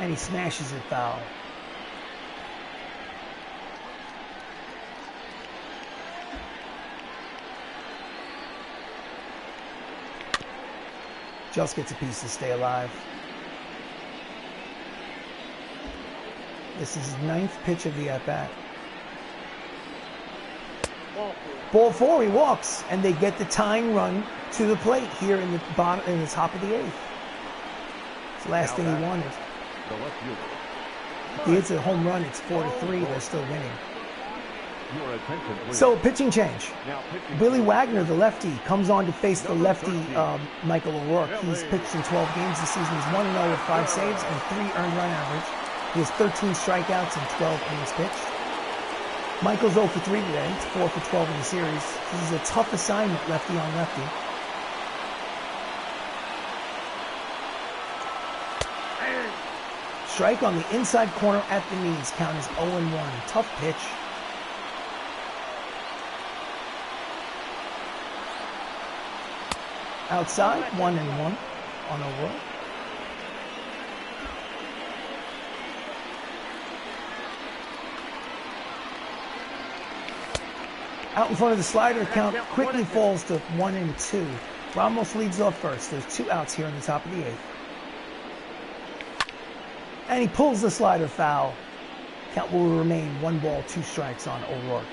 And he smashes it foul. Just gets a piece to stay alive. This is his 9th pitch of the at-bat. Ball 4, he walks, and they get the tying run to the plate here in the bottom, in the top of the 8th. It's the last thing he wanted. The left fielder. If he hits a home run, it's 4-3. They're still winning. Your attention, please. So pitching change. Now pitching. Billy Wagner, the lefty, comes on to face the lefty Michael O'Rourke. He's pitched in 12 games this season. He's 1-0 with 5 saves and 3 earned run average. He has 13 strikeouts and 12 innings pitched. Michael's 0 for 3 today. It's 4 for 12 in the series. This is a tough assignment, lefty on lefty. Strike on the inside corner at the knees. Count is 0-1. Tough pitch. Outside, 1-1 on O'Rourke. Out in front of the slider, count quickly falls to 1-2. Ramos leads off first. There's 2 outs here in the top of the 8th. And he pulls the slider foul. Count will remain 1 ball, 2 strikes on O'Rourke.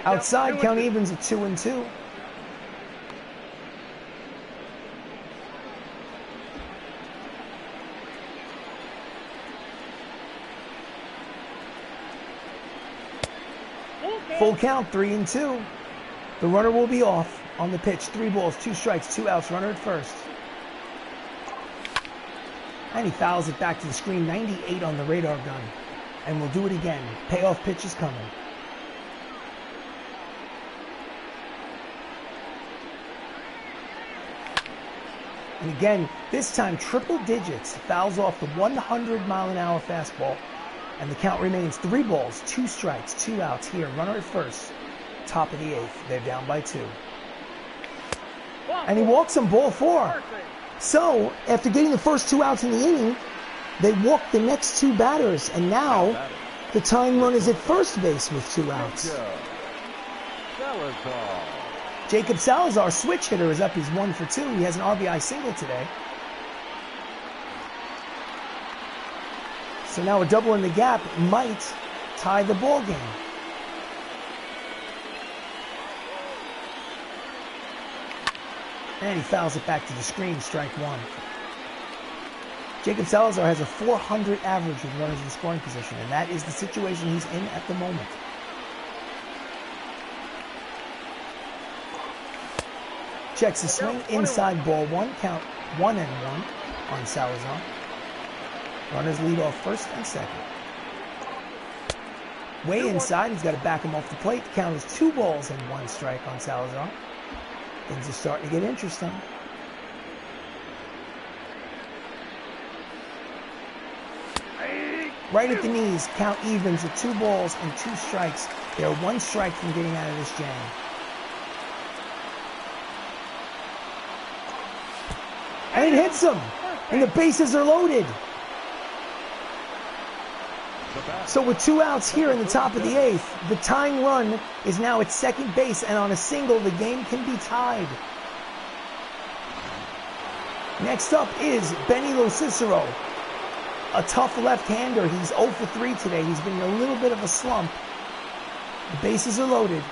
Outside, count evens at 2-2. Full count, 3-2. The runner will be off on the pitch. 3 balls, 2 strikes, 2 outs. Runner at first. And he fouls it back to the screen. 98 on the radar gun. And we'll do it again. Payoff pitch is coming. And again, this time triple digits. Fouls off the 100-mile-an-hour fastball. And the count remains 3 balls, 2 strikes, 2 outs here. Runner at first. Top of the 8th. They're down by 2. And he walks on ball 4. So, after getting the first 2 outs in the inning, they walk the next 2 batters. And now, the tying run is at first base with 2 outs. Salazar. Jacob Salazar, switch hitter, is up. He's 1 for 2. He has an RBI single today. So now a double in the gap might tie the ball game. And he fouls it back to the screen, strike 1. Jacob Salazar has a 400 average with runners in scoring position, and that is the situation he's in at the moment. Checks the swing, inside ball 1, count 1-1 on Salazar. Runners lead off first and second. Way inside, he's got to back him off the plate. The count is 2 balls and 1 strike on Salazar. Things are starting to get interesting. Right at the knees, count evens at 2 balls and 2 strikes. They are 1 strike from getting out of this jam. And it hits him. And the bases are loaded. So with 2 outs here in the top of the 8th, the tying run is now at second base, and on a single, the game can be tied. Next up is Benny Cicero, a tough left-hander. He's 0 for 3 today. He's been in a little bit of a slump. The bases are loaded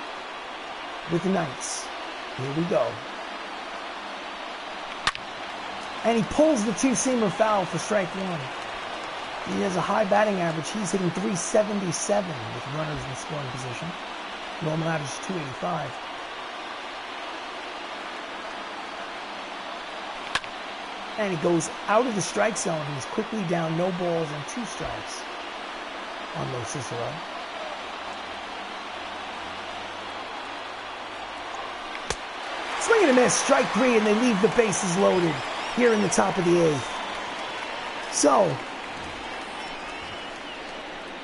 with the Knights. Here we go. And he pulls the 2-seamer foul for strike 1. He has a high batting average. He's hitting .377 with runners in scoring position. Normal average is .285. And he goes out of the strike zone. He's quickly down, no balls and 2 strikes on Lo Cicero. Swing and a miss, strike 3, and they leave the bases loaded here in the top of the 8th. So,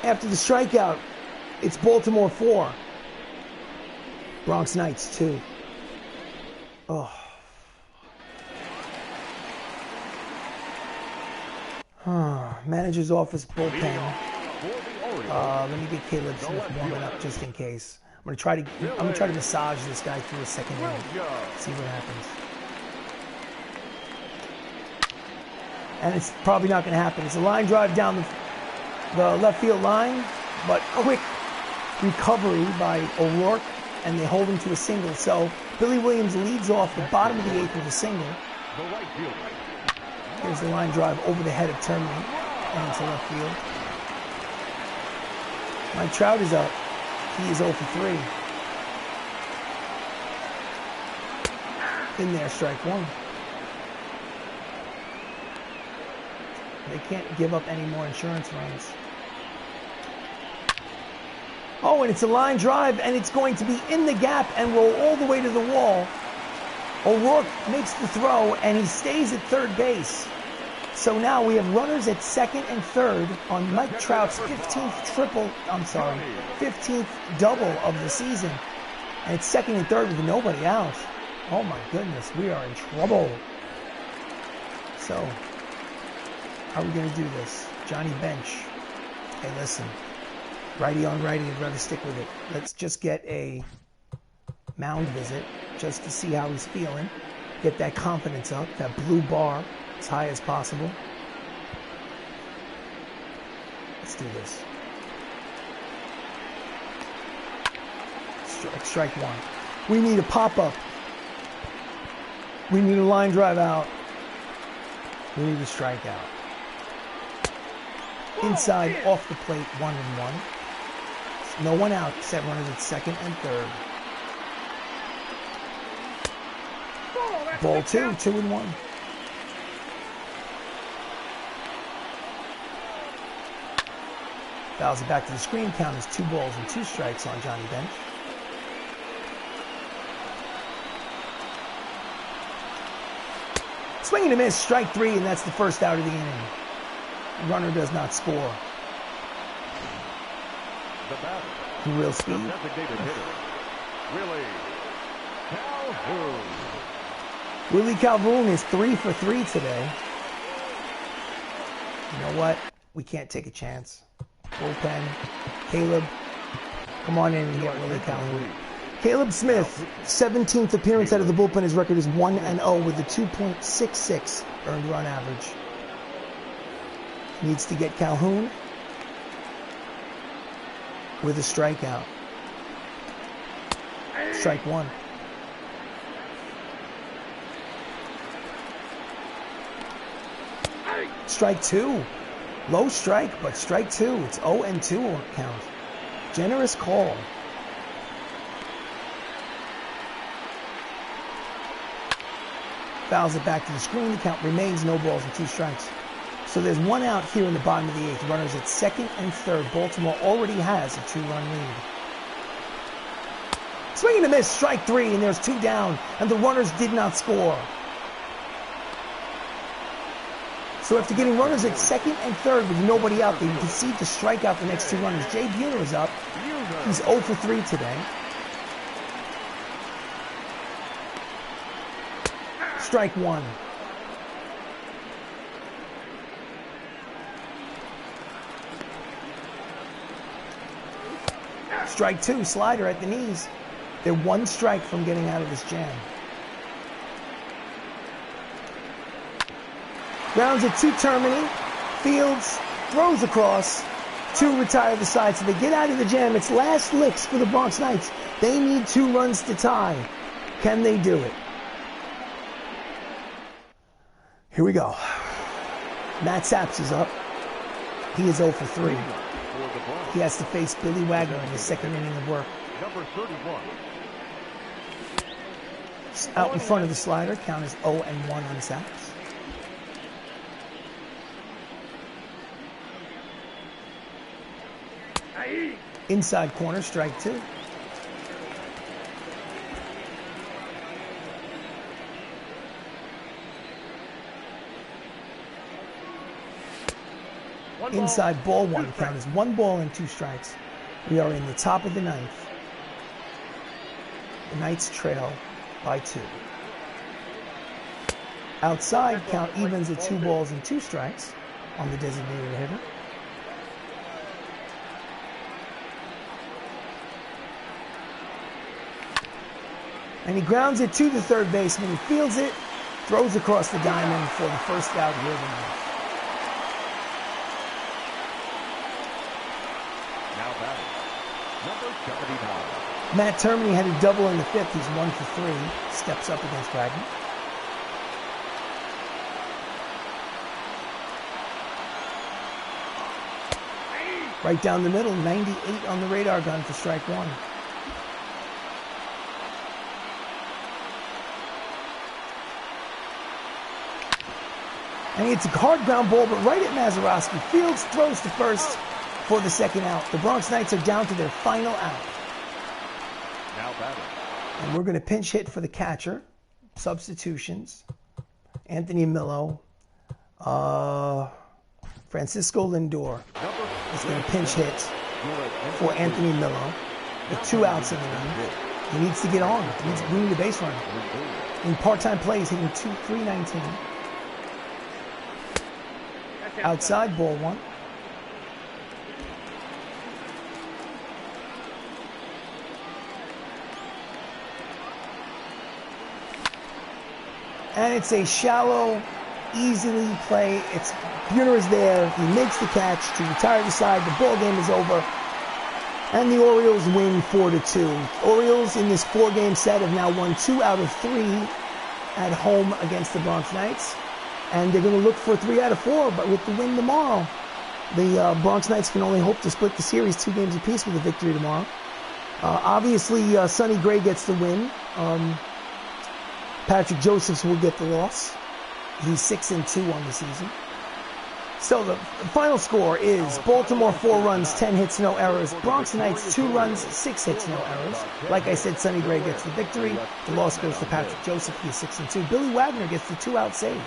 after the strikeout, it's Baltimore 4, Bronx Knights 2. Oh. Manager's office bullpen. Let me get Caleb Smith warming up just in case. I'm gonna try to massage this guy through a second inning. See what happens. And it's probably not gonna happen. It's a line drive down the left field line, but quick recovery by O'Rourke, and they hold him to a single. So Billy Williams leads off the bottom of the eighth with a single. Here's the line drive over the head of Termini and into left field. Mike Trout is up. He is 0 for 3. In there, strike one. They can't give up any more insurance runs. Oh, and it's a line drive, and it's going to be in the gap and roll all the way to the wall. O'Rourke makes the throw, and he stays at third base. So now we have runners at second and third on Mike Trout's 15th double of the season. And it's second and third with nobody out. Oh my goodness, we are in trouble. So, how are we going to do this? Johnny Bench. Hey, listen. Righty on righty, I'd rather stick with it. Let's just get a mound visit just to see how he's feeling. Get that confidence up, that blue bar as high as possible. Let's do this. Strike one. We need a pop-up. We need a line drive out. We need a strikeout. Inside, off the plate, 1-1. No one out, except runners at second and third. Ball two, 2-1. Fouls it back to the screen. Count is 2 balls and 2 strikes on Johnny Bench. Swing and a miss, strike 3, and that's the first out of the inning. The runner does not score. Real speed. Willie Calhoun is 3 for 3 today. You know what? We can't take a chance. Bullpen. Caleb, come on in and get Willie Calhoun. Caleb Smith, 17th appearance out of the bullpen. His record is 1-0 with a 2.66 earned run average. Needs to get Calhoun with a strikeout. Strike one. Strike two. Low strike, but strike two. It's 0-2 on count. Generous call. Fouls it back to the screen. The count remains no balls and 2 strikes. So there's 1 out here in the bottom of the 8th. Runners at second and third. Baltimore already has a 2-run lead. Swing and a miss, strike 3, and there's 2 down, and the runners did not score. So after getting runners at second and third with nobody out, they proceed to strike out the next 2 runners. Jay Buhner is up. He's 0 for 3 today. Strike 1. Strike 2, slider at the knees. They're 1 strike from getting out of this jam. Grounds at 2 Termini. Fields throws across. 2 retire the side, so they get out of the jam. It's last licks for the Bronx Knights. They need 2 runs to tie. Can they do it? Here we go. Matt Saps is up. He is 0 for 3. He has to face Billy Wagner in the second inning of work. Number 31. Out in front of the slider. Count is 0-1 on Saps. Inside corner, strike 2. Inside ball 1. Count is 1 ball and 2 strikes. We are in the top of the 9th. The Knights trail by 2. Outside, count evens at 2 balls and 2 strikes on the designated hitter. And he grounds it to the third baseman. He fields it, throws across the diamond for the first out here tonight. Now batting, number 79. Matt Termini had a double in the fifth. He's 1 for 3. Steps up against Wagner. Right down the middle, 98 on the radar gun for strike one. And it's a hard ground ball, but right at Mazeroski. Fields throws to first for the second out. The Bronx Knights are down to their final out. Now batting. And we're going to pinch hit for the catcher. Substitutions. Anthony Millo. Francisco Lindor is going to pinch hit for Anthony Millo. With 2 outs in the inning. He needs to get on. We need a base runner. In part-time play, he's hitting 319. Outside, ball 1. And it's a shallow, easily play. It's Buhner is there. He makes the catch to retire the side. The ball game is over. And the Orioles win 4-2. Orioles in this 4-game set have now won 2 out of 3 at home against the Bronx Knights. And they're going to look for 3 out of 4, but with the win tomorrow, the Bronx Knights can only hope to split the series 2 games apiece with a victory tomorrow. Obviously, Sonny Gray gets the win. Patrick Josephs will get the loss. He's 6-2 on the season. So the final score is Baltimore 4 runs, 10 hits, no errors. Bronx Knights 2 runs, 6 hits, no errors. Like I said, Sonny Gray gets the victory. The loss goes to Patrick Joseph. He's 6-2. Billy Wagner gets the 2-out save.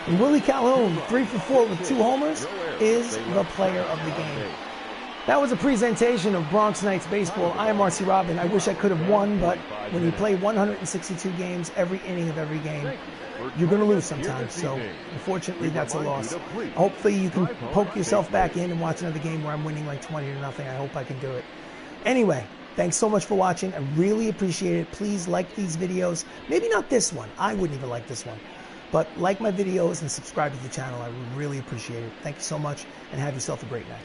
And Willie Calhoun, 3 for 4 with 2 homers, is the player of the game. That was a presentation of Bronx Knights baseball. I am RC Robbin. I wish I could have won, but when you play 162 games, every inning of every game, you're going to lose sometimes. So, unfortunately, that's a loss. Hopefully, you can poke yourself back in and watch another game where I'm winning like 20-0. I hope I can do it. Anyway, thanks so much for watching. I really appreciate it. Please like these videos. Maybe not this one. I wouldn't even like this one. But like my videos and subscribe to the channel. I would really appreciate it. Thank you so much, and have yourself a great night.